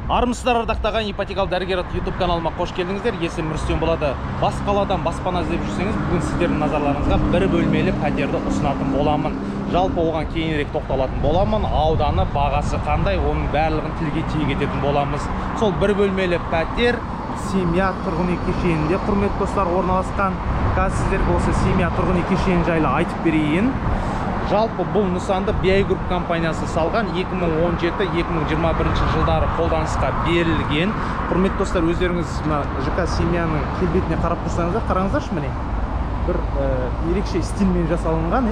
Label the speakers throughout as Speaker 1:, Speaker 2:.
Speaker 1: Армысыздар ардақтаған ипотекалық дәрігер YouTube каналыма қош келдіңіздер. Есімім Рүстем болады. Бас қаладан баспана іздеп жүрсеңіз, бүгін сіздердің назарларыңызға бір бөлмелі пәтерді ұсынатын боламын. Жалпы оған кейінірек тоқталатын боламын. Ауданы, бағасы қандай, оның барлығын тілге тиек ететін боламыз. Сол бір бөлмелі пәтер семья тұрғын үй кешенінде, құрметті достар, орналасқан. Қазір сіздерге осы семья тұрғын үй кешені жайлы айтып берейін. Жалпы бұл нысанды BI Group компаниясы салған, 2017-2021 жылдары қолданысқа берілген. Құрметті достар, өздеріңіз ЖК семьяның келбетіне қарап тұрсаңыздар, қараңыздаршы, міне бір ерекше стильмен жасалынған,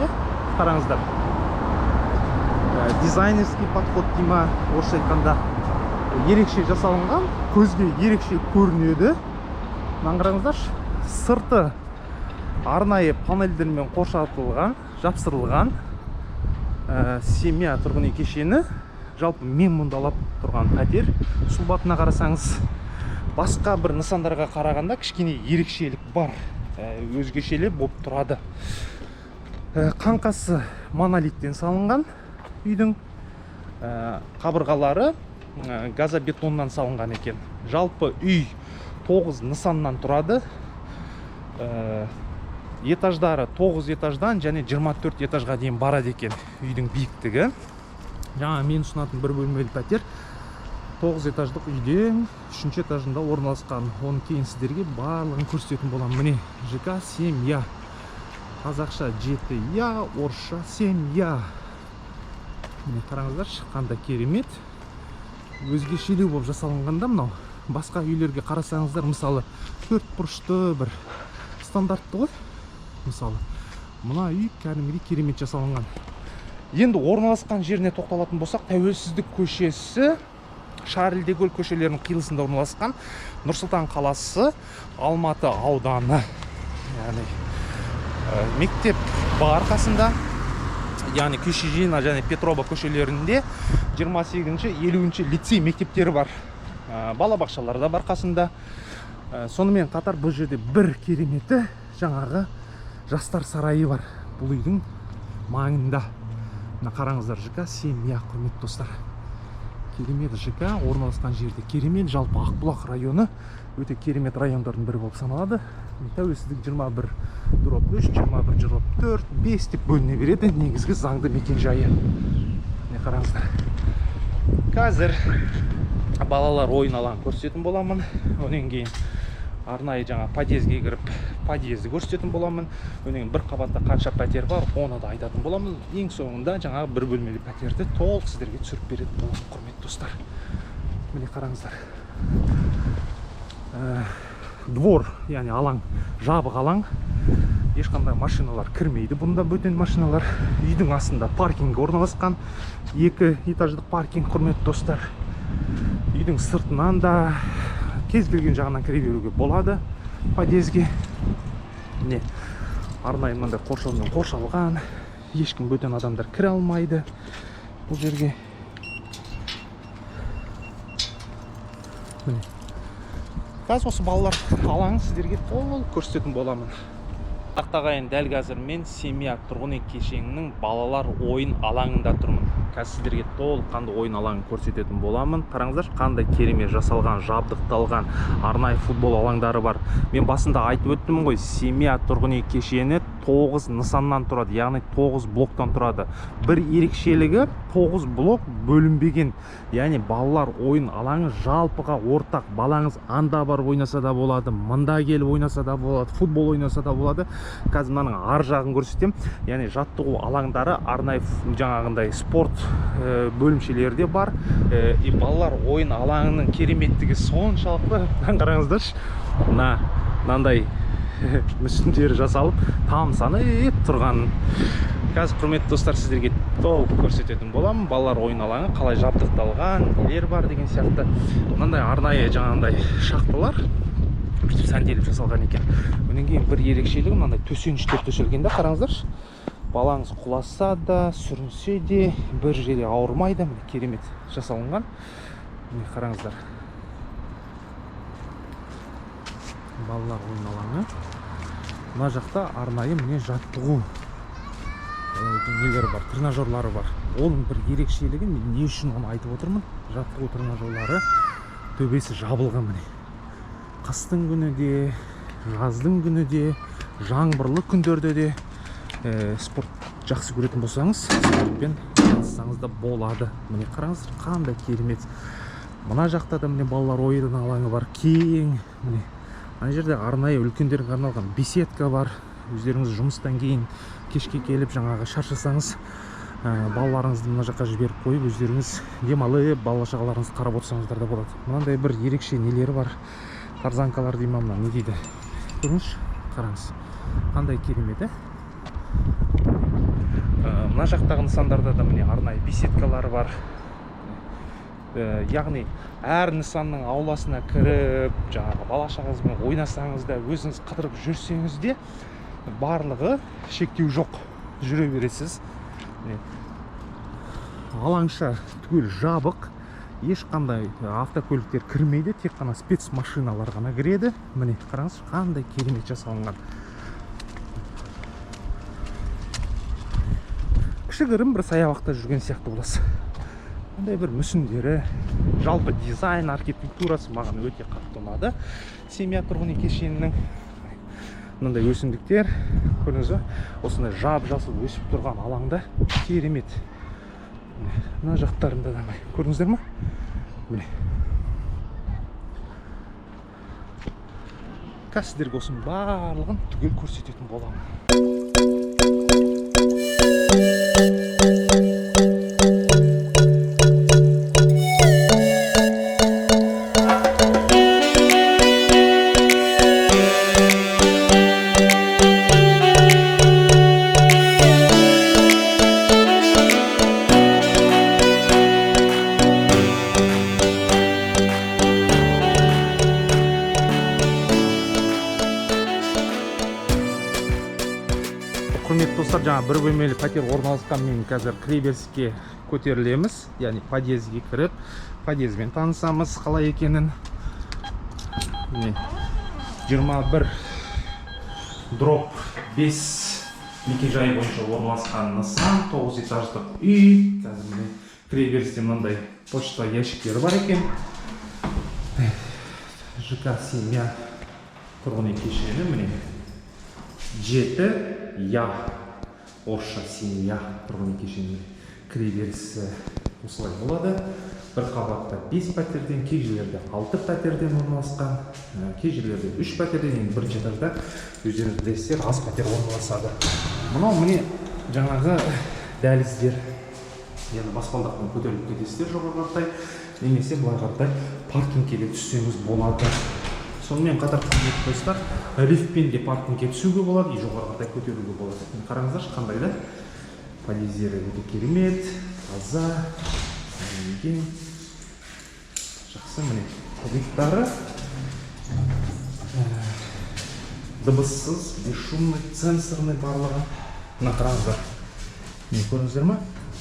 Speaker 1: қараңыздар. Дизайнерский подход дейма, орысша айтқанда ерекше жасалынған, көзге ерекше көрінеді. Қараңыздаршы, сырты арнайы панельдермен қоршатылған, жапсырылған семья тұрғын үй кешені. Жалпы мен мұндалап тұрған пәтер сұлбатына қарасаңыз, басқа бір нысандарға қарағанда кішкене ерекшелік бар, өзгешелі болып тұрады. Қаңқасы монолиттен салынған, үйдің қабырғалары газобетоннан салынған екен. Жалпы үй 9 нысаннан тұрады. Этаждары 9 этаждан және 24 этажға дейін барады екен үйдің биіктігі. Жаңа мен ұсынатын бір бөлмелі пәтер 9 этаждық үйдің 3-ші этажында орналасқан. Оны кейін сіздерге барлығын көрсететін боламын. Міне ЖК семья. Қазақша жетия, орысша семья. Міне қараңыздаршы, қандай керемет. Өзгешелеу болып жасалынғанда мынау. Басқа үйлерге қарасаңыздар, мысалы 4 бұрышты бір стандартты ғой. Мысалы, мына үй кәдімгідей керемет жасалынған. Енді орналасқан жеріне тоқталатын болсақ, Тәуелсіздік көшесі, Шарль де Голль көшелерінің қиылысында орналасқан. Нұр-Сұлтан қаласы, Алматы ауданы. Яғни мектеп бар қасында, яғни Күйшежина және Петрова көшелерінде 28-ші, 50-ші лицей мектептері бар. Балабақшалары да бар қасында. Сонымен қатар бұл жерде бір кереметі жаңағы жастар сарайы бар. Бұл үйдің маңында. Мына қараңыздар, ЖК семья, құрметті достар. Керемет ЖК орналасқан жерде керемет. Жалпы Ақбұлақ районы өте керемет райондардың бірі болып саналады. Тәуелсіздік 21/3, 21/4, 5 деп бөліне береді. Негізгі заңды мекен жайы. Не қараңыздар. Қазір балалар ойын алаңын көрсететін боламын. Онан кейін арнайы жаңа подъезге кіріп, подъезді көрсететін боламын. Онан кейін бір қабатта қанша пәтер бар, оны да айтатын боламын. Ең соңында жаңағы бір бөлмелі пәтерді толық сіздерге түсіріп беретін боламын, құрметті достар. Міне қараңыздар. Двор, яғни алаң, жабық алаң. Ешқандай машиналар кірмейді. Бұнда бөтен машиналар. Үйдің астында паркинг орналасқан. 2 этаждық паркинг, құрметті достар. Үйдің сыртынан да кез келген жағынан кіре беруге болады подъезге. Не, арнайы мынандай қоршаумен қоршалған. Ешкім бөтен адамдар кіре алмайды бұл жерге. Міне. Қазір осы балалар алаңын сіздерге толық көрсететін боламын. Ақтағайын, дәл қазір мен семья тұрғын үй кешенінің балалар ойын алаңында тұрмын. Қазір сіздерге толыққанды ойын алаңын көрсететін боламын. Қараңыздар, қандай керемет жасалған, жабдықталған арнайы футбол алаңдары бар. Мен басында айтып өттім ғой, семья тұрғын үй кешені 9 нысаннан тұрады, яғни 9 блоктан тұрады. Бір ерекшелігі 9 блок бөлінбеген. Яғни балалар ойын алаңы жалпыға ортақ. Балаңыз анда бар ойнаса да болады, мында келіп ойнаса да болады, футбол ойнаса да болады. Қазір мынаның ар жағын көрсетем. Яғни жаттығу алаңдары, арнайы жаңағындай спорт бөлімшелері бар. И балалар ойын алаңының кереметтігі соншалықты. Қараңыздаршы, мынандай мүсіндері жасалып, тамсанып тұрған. Қазір құрметті достар, сіздерге толық көрсететін боламын. Балалар ойын алаңы қалай жабдықталған, нелер бар деген сияқты. Мынандай арнайы жаңағындай шахталар бүйтіп сәнделіп жасалған екен. Онан кейін бір ерекшелігі мынандай төсеніштер төселгенде, қараңыздаршы. Балаңыз құласа да, сүрінсе де бір жерде ауырмайды. Міне керемет жасалынған. Міне қараңыздар. Балалар ойын алаңы. Мына жақта арнайы міне жаттығу нелері бар, тренажерлары бар. Оның бір ерекшелігі, мен не үшін оны айтып отырмын? Жаттығу тренажерлары төбесі жабылған міне. Қыстың күні де, жаздың күні де, жаңбырлы күндерде де спорт жақсы көретін болсаңыз, спортпен айналыссаңыз да болады. Міне қараңыздар, қандай керемет. Мына жақта да міне балалар ойын алаңы бар, кең. Міне ана жерде арнайы үлкендерге арналған беседка бар. Өздеріңіз жұмыстан кейін кешке келіп жаңағы шаршасаңыз, балаларыңызды мына жаққа жіберіп қойып, өздеріңіз демалып, бала-шағаларыңызды қарап отырсаңыздар да болады. Мынандай бір ерекше нелері бар. Тарзанкалар деймін, мына не дейді. Көріңізші, қараңыз. Қандай керемет, мына жақтағы нысандарда да міне арнайы беседкалар бар. Яғни әр нысанның ауласына кіріп, жаңағы бала-шағаңызбен ойнасаңыз да, өзіңіз қыдырып жүрсеңіз де, барлығы шектеу жоқ, жүре бересіз. Алаңша түгел жабық, ешқандай автокөліктер кірмейді, тек қана спецмашиналар ғана кіреді. Міне қараңыз, қандай керемет жасалынған. Кішігірім бір саябақта жүрген сияқты боласыз. Қандай бір мүсіндері, жалпы дизайн, архитектурасы маған өте қатты ұнады. Семья тұрғын үй кешенінің мынандай өсімдіктер, көрдіңіз бе? Осындай жап-жасыл өсіп тұрған алаңда керемет. Мына жақтарында да көрдіңіздер ме? Міне. Қазір сіздерге осының барлығын түгел көрсететін боламын. Құрметті достар, жаңа бір бөлмелі пәтер орналасқан, мен қазір кіреберіске көтерілеміз, яғни подъездге кіріп, подъездбен танысамыз, қалай екенін. 21/5 мекенжайы бойынша орналасқан нысан, 9 этаждық үй. Қазір кіреберісте мынандай почта ящиктері бар екен. ЖК семья тұрғын үй кешені, міне 7 Я орысша семья тұрғын үй кешенінің кіреберісі осылай болады. Бір қабатта 5 пәтерден, кей жерлерде 6 пәтерден орналасқан, кей жерлерде 3 пәтерден, бірінші этажда өздеріңіз білесіздер, аз пәтер орналасады. Мынау міне жаңағы дәліздер. Енді баспалдақпен көтеріліп кетесіздер жоғарыға қарай, немесе былай қарай паркингке түссеңіз болады. Сонымен қатар құрметті достар, лифтпен де паркингке түсуге болады, жоғарыға қарай көтеруге болады. Қараңыздаршы, қандай да подъездері өте керемет, таза, жақсы. Міне лифттары дыбыссыз, бесшумный, сенсорный барлығы. Мына қараңыздар, не көрдіңіздер ме?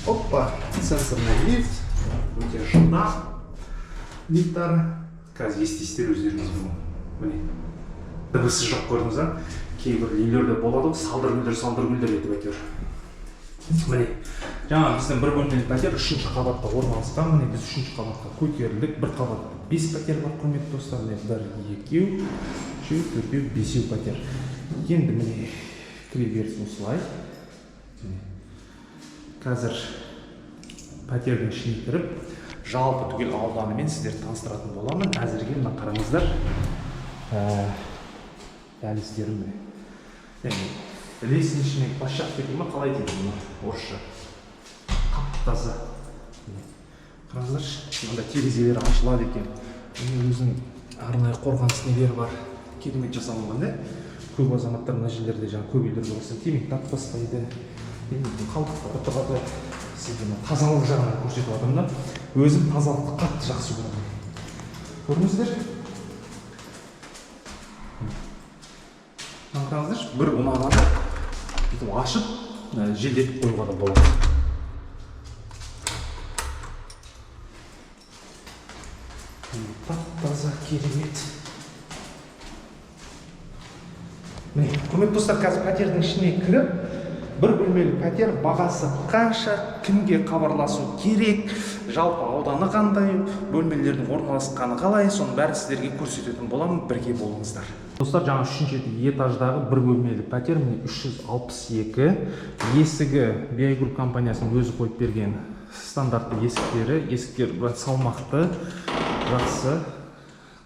Speaker 1: Опа, сенсорный лифт, өте жылдам лифттары. Қазір естисіздер өздеріңіз бұл. Міне, дыбысы жоқ, көрдіңіз ба? Кейбір үйлерде болады, салдыр-гүлдер етіп әйтеуір. Міне, жаңа біздің бір бөлмелі пәтер 3-ші қабатта орналасқан. Міне біз 3-ші қабатқа көтерілдік. Бір қабатта 5 пәтер бар, құрметті достар. Міне 1, 2, 3, 4, 5 пәтер. Енді міне кіреберіс осылай. Қазір пәтердің ішіне кіріп, жалпы түгел ауданымен сіздерді таныстыратын боламын. Әзірге мына қараңыздар, дәліздерім міне. Лестничный площадка дейді ма, қалай дейді мұны орысша? Қатты таза. Қараңыздаршы, мында терезелері ашылады екен. Өзінің арнайы қорғаныс нелері бар. Керемет жасалынған да. Көп азаматтар мына жерлерде жаңа көп үйлерде болса темекі тартпастайды. Қалдықтар тұрады. Сізге тазалық жағынан көрсетіп отырмын да. Өзім тазалықты қатты жақсы көремін. Көрдіңіздер? Қараңыздаршы, бір ұнағанда ашып, желдетіп қоюға да болады. Таза, керемет. Міне, құрметті достар, қазір пәтердің ішіне кіріп, бір бөлмелі пәтер бағасы қанша, кімге хабарласу керек, жалпы ауданы қандай, бөлмелердің орналасқаны қалай, соның бәрін сіздерге көрсететін боламын, бірге болыңыздар. Достар, жаңа 3-ші этаждағы бір бөлмелі пәтер, міне 362, есігі Биайгүл компаниясының өзі қойып берген стандартты есіктері, есіктер салмақты, жақсы,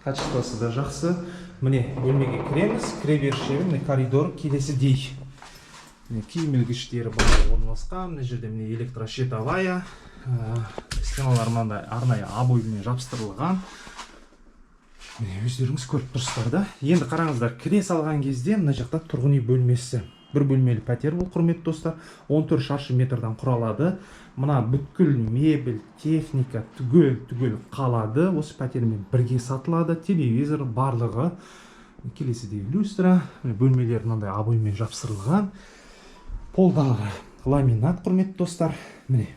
Speaker 1: качествосы да жақсы. Міне бөлмеге кіреміз, кіре берішегі міне коридор келесідей. Міне киім ілгіштері бар орналасқан, мына жерде міне электрощитовая, стеналар мынандай арнайы обоймен жабыстырылған. Міне өздеріңіз көріп тұрсыздар да. Енді қараңыздар, кіре салған кезде мына жақта тұрғын үй бөлмесі. Бір бөлмелі пәтер бұл, құрметті достар, 14 шаршы метрдан құралады. Мына бүткіл мебель, техника түгел қалады. Осы пәтермен бірге сатылады. Телевизор барлығы. Келесідей люстра, бөлмелер мынандай обоймен жапсырылған. Полдары ламинат, құрметті достар. Міне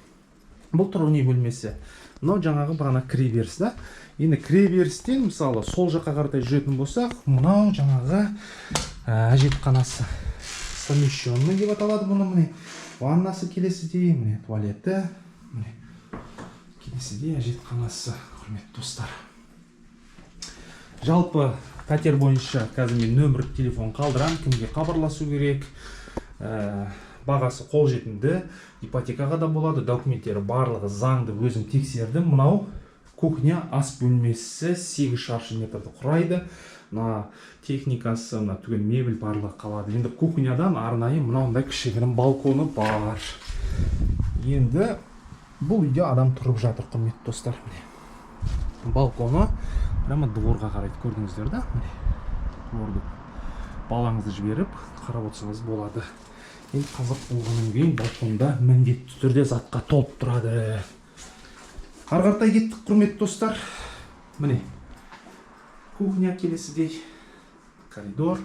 Speaker 1: бұл тұрғын үй бөлмесі. Мынау жаңағы бағана кіреберіс да. Енді кіреберістен мысалы сол жаққа қаратай жүретін болсақ, мынау жаңағы әжетханасы. Совмещенный деп аталады бұны. Міне ваннасы келесідей, міне туалеті, міне келесідей әжетханасы, құрметті достар. Жалпы пәтер бойынша қазір мен нөмір телефон қалдырам, кімге хабарласу керек. Бағасы қолжетімді, ипотекаға да болады, документтері барлығы заңды, өзім тексердім. Мынау кухня ас бөлмесі 8 шаршы метрді құрайды. Мына техникасы, мына түгел мебель барлығы қалады. Енді кухнядан арнайы мынандай кішігірім балконы бар. Енді бұл үйде адам тұрып жатыр, құрметті достар. Балконы прямо дворға қарайды, көрдіңіздер да? Дворды балаңызды жіберіп қарап отырсаңыз болады. Енді қазақ болғаннан кейін балконда міндетті түрде затқа толып тұрады. Ары қаратай кеттік, құрметті достар. Міне кухня келесідей, коридор.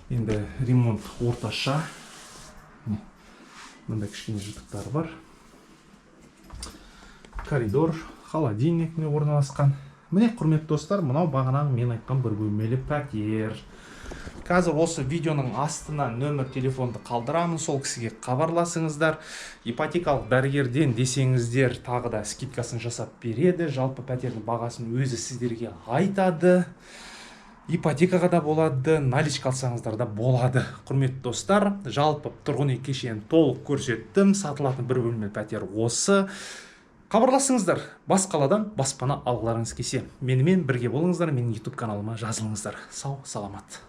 Speaker 1: Енді ремонт орташа. Мындай кішкене жыртықтары бар. Коридор, холодильник орналасқан. Міне, құрметті достар, мынау бағанағы мен айтқан бір бөлмелі пәтер. Қазір осы видеоның астына нөмір телефонды қалдырамын, сол кісіге хабарласыңыздар. Ипотекалық дәрігерден десеңіздер, тағы да скидкасын жасап береді. Жалпы пәтердің бағасын өзі сіздерге айтады. Ипотекаға да болады, наличка алсаңыздар да болады. Құрметті достар, жалпы тұрғын үй кешенін толық көрсеттім. Сатылатын бір бөлмелі пәтер осы. Хабарласыңыздар, бас қаладан баспана алғыларыңыз келсе. Менімен бірге болыңыздар, менің YouTube каналыма жазылыңыздар. Сау, саламат.